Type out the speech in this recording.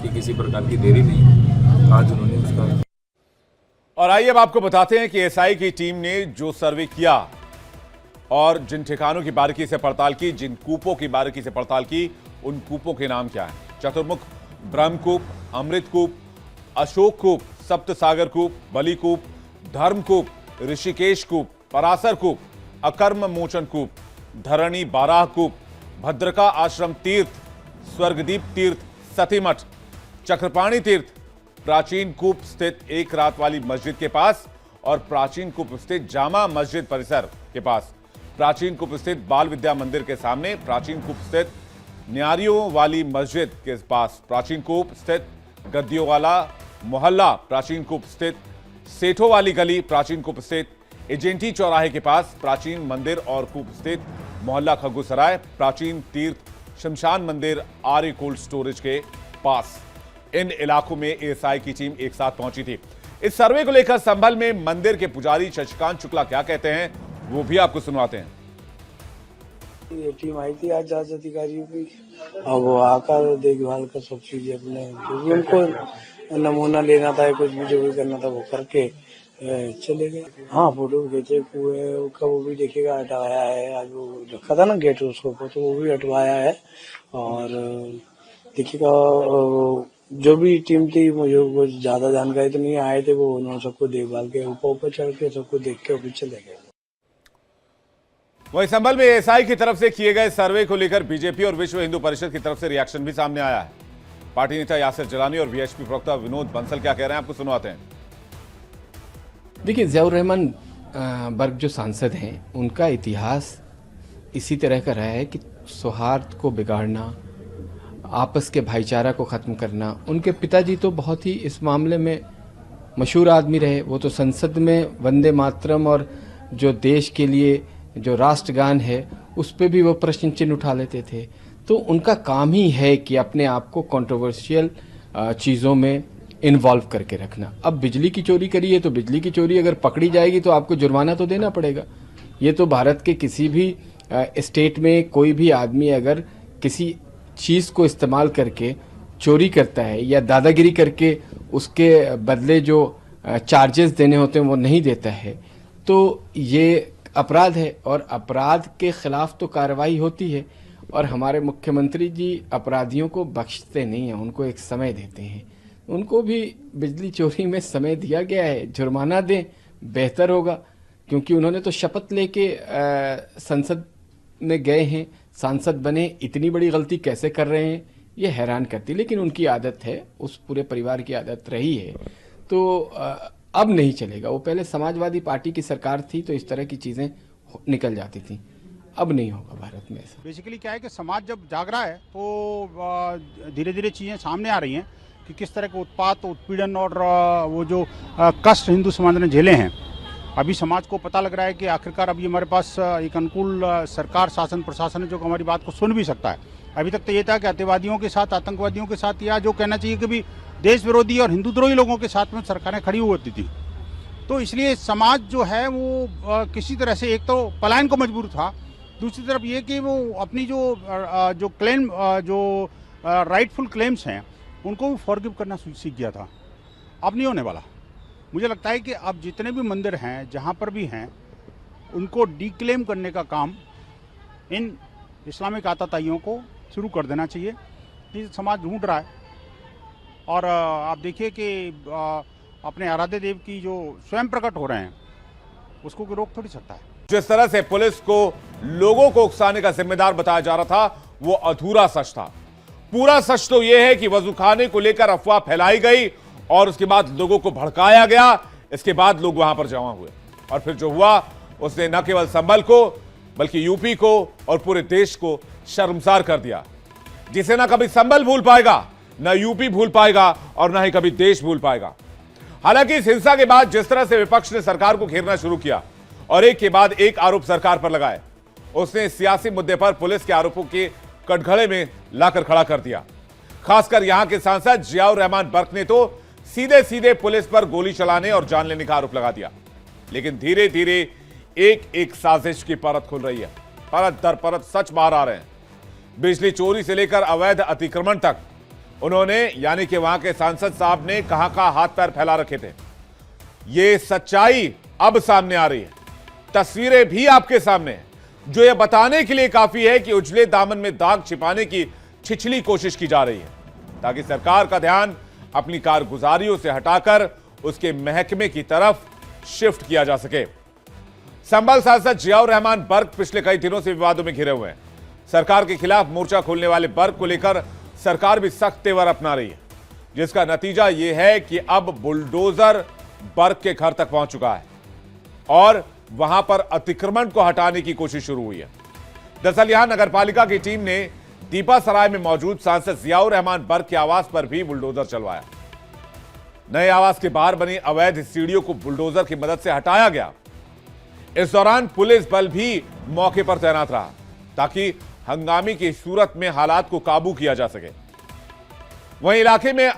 कि किसी प्रकार की देरी नहीं, आज उन्होंने उसका। और आइए अब आपको बताते हैं कि एसआई की टीम ने जो सर्वे किया और जिन ठिकानों की बारीकी से पड़ताल की, जिन कूपों की बारीकी से पड़ताल की, उन कूपों के नाम क्या हैं? चतुर्मुख ब्रह्मकूप, अमृतकूप, अशोक कूप, सप्तसागर कूप, बलिकूप, धर्मकूप, ऋषिकेश कूप, परासर कूप, अकर्म मोचन कूप, धरणी बाराह कूप, भद्रका आश्रम तीर्थ, स्वर्गदीप तीर्थ, सतीमठ, चक्रपाणी तीर्थ, प्राचीन कूप स्थित एक रात वाली मस्जिद के पास और प्राचीन कूप स्थित जामा मस्जिद परिसर के पास, प्राचीन कूप स्थित बाल विद्या मंदिर के सामने, प्राचीन कूप स्थित न्यारियों वाली मस्जिद के पास, प्राचीन कूप स्थित गद्दियों वाला मोहल्ला, प्राचीन कूप स्थित सेठों वाली गली, प्राचीन कूप स्थित एजेंटी चौराहे के पास, प्राचीन मंदिर और कूप स्थित मोहल्ला खग्गूसराय, प्राचीन तीर्थ शमशान मंदिर आर्य कोल्ड स्टोरेज के पास। इन इलाकों में एएसआई की टीम एक साथ पहुंची थी। इस सर्वे को लेकर संभल में मंदिर के पुजारी शशिकांत शुक्ला क्या कहते हैं, वो भी आपको सुनवाते हैं। ये टीम आई थी आज जांच अधिकारियों की, और वो आकर देखभाल कर सब चीजें अपने जो भी उनको नमूना लेना था, कुछ भी जो भी करना था वो करके चले गए। हाँ, फोटो खींचे हुए का वो भी देखेगा, हटवाया है। आज वो रखा था ना गेट उसको, तो वो भी हटवाया है। और देखिएगा जो भी टीम थी, मुझे कुछ ज्यादा जानकारी तो नहीं आए थे, वो उन्होंने सबको देखभाल के ऊपर चढ़ के सबको देख के फिर चले गए। वहीं संभल में एएसआई की तरफ से किए गए सर्वे को लेकर बीजेपी और विश्व हिंदू परिषद की तरफ से रिएक्शन भी सामने आया है। पार्टी नेता यासिर जिलानी और वीएचपी प्रवक्ता विनोद बंसल क्या कह रहे हैं, आपको सुनवाते हैं। देखिए, ज़ियाउर रहमान बर्ग जो सांसद हैं, उनका इतिहास इसी तरह का रहा है कि सौहार्द को बिगाड़ना, आपस के भाईचारा को ख़त्म करना। उनके पिताजी तो बहुत ही इस मामले में मशहूर आदमी रहे। वो तो संसद में वंदे मातरम और जो देश के लिए जो राष्ट्रगान है उस पर भी वो प्रश्न चिन्ह उठा लेते थे। तो उनका काम ही है कि अपने आप को कंट्रोवर्शियल चीज़ों में इन्वॉल्व करके रखना। अब बिजली की चोरी करी है तो बिजली की चोरी अगर पकड़ी जाएगी तो आपको जुर्माना तो देना पड़ेगा। ये तो भारत के किसी भी स्टेट में कोई भी आदमी अगर किसी चीज़ को इस्तेमाल करके चोरी करता है या दादागिरी करके उसके बदले जो चार्जेस देने होते हैं वो नहीं देता है, तो ये अपराध है और अपराध के खिलाफ तो कार्रवाई होती है। और हमारे मुख्यमंत्री जी अपराधियों को बख्शते नहीं हैं, उनको एक समय देते हैं। उनको भी बिजली चोरी में समय दिया गया है, जुर्माना दें बेहतर होगा, क्योंकि उन्होंने तो शपथ लेके संसद में गए हैं, सांसद बने, इतनी बड़ी गलती कैसे कर रहे हैं ये हैरान करती। लेकिन उनकी आदत है, उस पूरे परिवार की आदत रही है, तो अब नहीं चलेगा। वो पहले समाजवादी पार्टी की सरकार थी तो इस तरह की चीज़ें निकल जाती थी, अब नहीं होगा भारत में ऐसा। बेसिकली क्या है कि समाज जब जाग रहा है तो धीरे धीरे चीज़ें सामने आ रही हैं कि किस तरह के उत्पात, उत्पीड़न और वो जो कष्ट हिंदू समाज ने झेले हैं। अभी समाज को पता लग रहा है कि आखिरकार अभी हमारे पास एक अनुकूल सरकार, शासन, प्रशासन है जो हमारी बात को सुन भी सकता है। अभी तक तो ये था कि अतिवादियों के साथ, आतंकवादियों के साथ, या जो कहना चाहिए कि भी देश विरोधी और हिंदुद्रोही लोगों के साथ में सरकारें खड़ी होती थी। तो इसलिए समाज जो है वो किसी तरह से एक तो पलायन को मजबूर था, दूसरी तरफ ये कि वो अपनी जो क्लेम, जो राइटफुल क्लेम्स हैं उनको भी फॉरगिव करना सीख गया था। अब नहीं होने वाला। मुझे लगता है कि अब जितने भी मंदिर हैं, जहाँ पर भी हैं, उनको डीक्लेम करने का काम इन इस्लामिक आतताइयों को शुरू कर देना चाहिए। ये समाज ढूंढ रहा है और आप देखिए कि अपने आराध्य देव की जो स्वयं प्रकट हो रहे हैं उसको कोई रोक थोड़ी सकता है। जिस तरह से पुलिस को लोगों को उकसाने का जिम्मेदार बताया जा रहा था वो अधूरा सच था। पूरा सच तो यह है कि वजूखाने को लेकर अफवाह फैलाई गई और उसके बाद लोगों को भड़काया गया। इसके बाद लोग वहां पर जमा हुए और फिर जो हुआ उसने न केवल संभल को बल्कि यूपी को और पूरे देश को शर्मसार कर दिया, जिसे ना कभी संभल भूल पाएगा, ना यूपी भूल पाएगा और ना ही कभी देश भूल पाएगा। हालांकि इस हिंसा के बाद जिस तरह से विपक्ष ने सरकार को घेरना शुरू किया और एक के बाद एक आरोप सरकार पर लगाए, उसने सियासी मुद्दे पर पुलिस के आरोपों के कटघरे में लाकर खड़ा कर दिया। खासकर यहां के सांसद ज़ियाउर रहमान बर्क ने तो सीधे सीधे पुलिस पर गोली चलाने और जान लेने का आरोप लगा दिया। लेकिन धीरे धीरे एक एक साजिश की परत खुल रही है, परत दर परत सच बाहर आ रहे हैं। बिजली चोरी से लेकर अवैध अतिक्रमण तक उन्होंने यानी कि वहां के सांसद साहब ने कहां कहां हाथ पैर फैला रखे थे। ये सच्चाई अब सामने आ रही है, तस्वीरें भी आपके सामने हैं, जो ये बताने के लिए काफी है कि उजले दामन में दाग छिपाने की छिछली कोशिश की जा रही है, ताकि सरकार का ध्यान अपनी कारगुजारियों से हटाकर उसके महकमे की तरफ शिफ्ट किया जा सके। संभल सांसद जियाउर रहमान बर्क पिछले कई दिनों से विवादों में घिरे हुए हैं। सरकार के खिलाफ मोर्चा खोलने वाले बर्क को लेकर सरकार भी सख्त तेवर अपना रही है, जिसका नतीजा यह है कि अब बुलडोजर बर्क के घर तक पहुंच चुका है और वहां पर अतिक्रमण को हटाने की कोशिश शुरू हुई है। दरअसल यहां नगरपालिका की टीम ने दीपा सराय में मौजूद सांसद जियाउर रहमान बर्क के आवास पर भी बुलडोजर चलवाया। नए आवास के बाहर बनी अवैध सीढ़ियों को बुलडोजर की मदद से हटाया गया। इस दौरान पुलिस बल भी मौके पर तैनात रहा ताकि हंगामे की सूरत में हालात को काबू किया जा सके। वहीं इलाके में